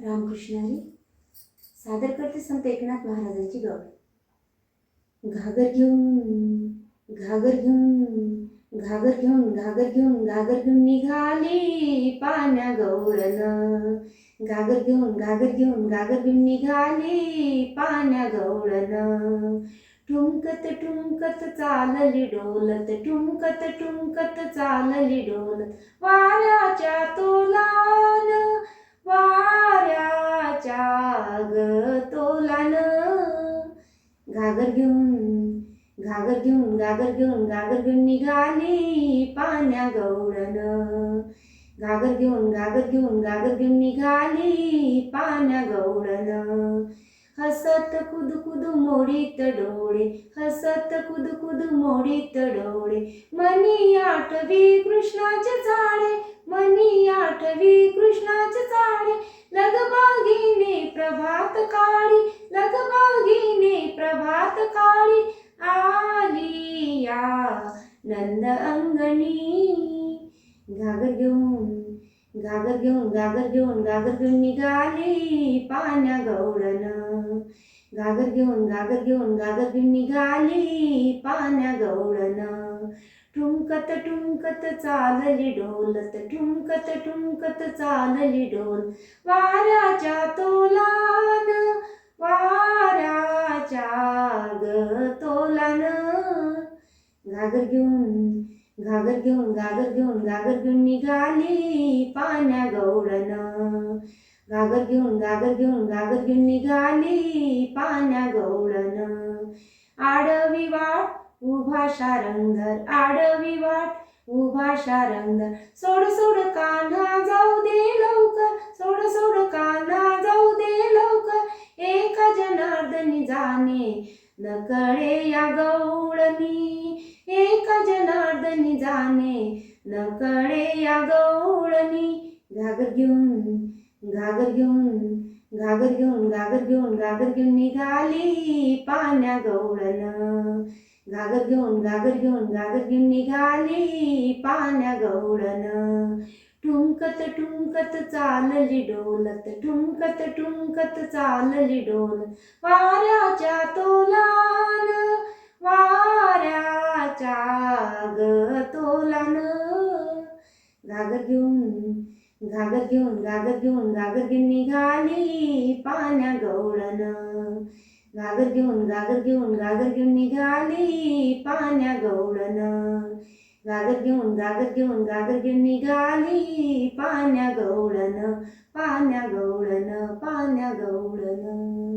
रामकृष्ण हरी सादर करते संत एकनाथ महाराजांची गवळ। घागर घेऊन घागर घेऊन घागर घेऊन घागर घेऊन घागर घेऊन निघाली पाण्या गवळण। घागर घेऊन घागर घेऊन घागर घेऊन निघाली पाण्या गवळण। ठुमकत ठुमकत चालली डोलत ठुमकत ठुमकत चालली डोलत वाऱ्याच्या तोलान वाऱ्याच्या तोलान। घागर घेऊन घागर घेऊन घागर घेऊन घागर घेऊन निघाली पाण्या गवळण। घागर घेऊन घागर घेऊन घागर घेऊन निघाली पाण्या गवळण। हसत कुद कुद मोडीत डोळे हसत कुद कुद मोडीत डोळे मनी आठवी कृष्णाचे चाळे मनी आठवी कृष्णाचे चाळे। लगबगीने प्रभात काळी लगबगीने प्रभात काळी आली या नंद अंगणी। घागर घेऊन घागर घेऊन घागर घेऊन घागर घेऊन निघाली पाण्या गवळण। घागर घेऊन घागर घेऊन घागर घेऊन निघाली पाण्या गवळण। ठुमकत ठुमकत चालली डोलत ठुमकत ठुमकत चालली डोल वाऱ्याच्या तोलान वाऱ्याच्या तोलान। घागर घेऊन घागर घेऊन घागर घेऊन घागर घेऊन निघाली पाण्या गवळण। घागर घेऊन घागर घेऊन घागर घेऊन निघाली पाण्या गवळण। आडवी वाट उभा शारंगधर आडवी वाट उभा शारंगधर सोड सोड कान्हा जाऊ दे लवकर सोड सोड कान्हा जाऊ दे लवकर। एका जनार्दनी जाणे नकळे या गवळणी एका जनार्दनी जाणे नकळे या गवळणी। घागर घेऊन घागर घेऊन घागर घेऊन घागर घेऊन घागर घेऊन निघाली पाण्या गवळण। घागर घेऊन घागर घेऊन घागर घेऊन निघाली पाण्या गवळण। ठुमकत ठुमकत चालली डोलत ठुमकत ठुमकत चालली डोलत वाऱ्याच्या तोलान वाऱ्याच्या तोलान। घागर घेऊन घागर घेऊन घागर घेऊन घागर घेऊन निघाली पाण्या गवळण। घागर घेऊन घागर घेऊन घागर घेऊन निघाली पाण्या गवळण। घागर घेऊन घागर घेऊन घागर घेऊन निघाली पाण्या गवळण पाण्या गवळण पाण्या गवळण।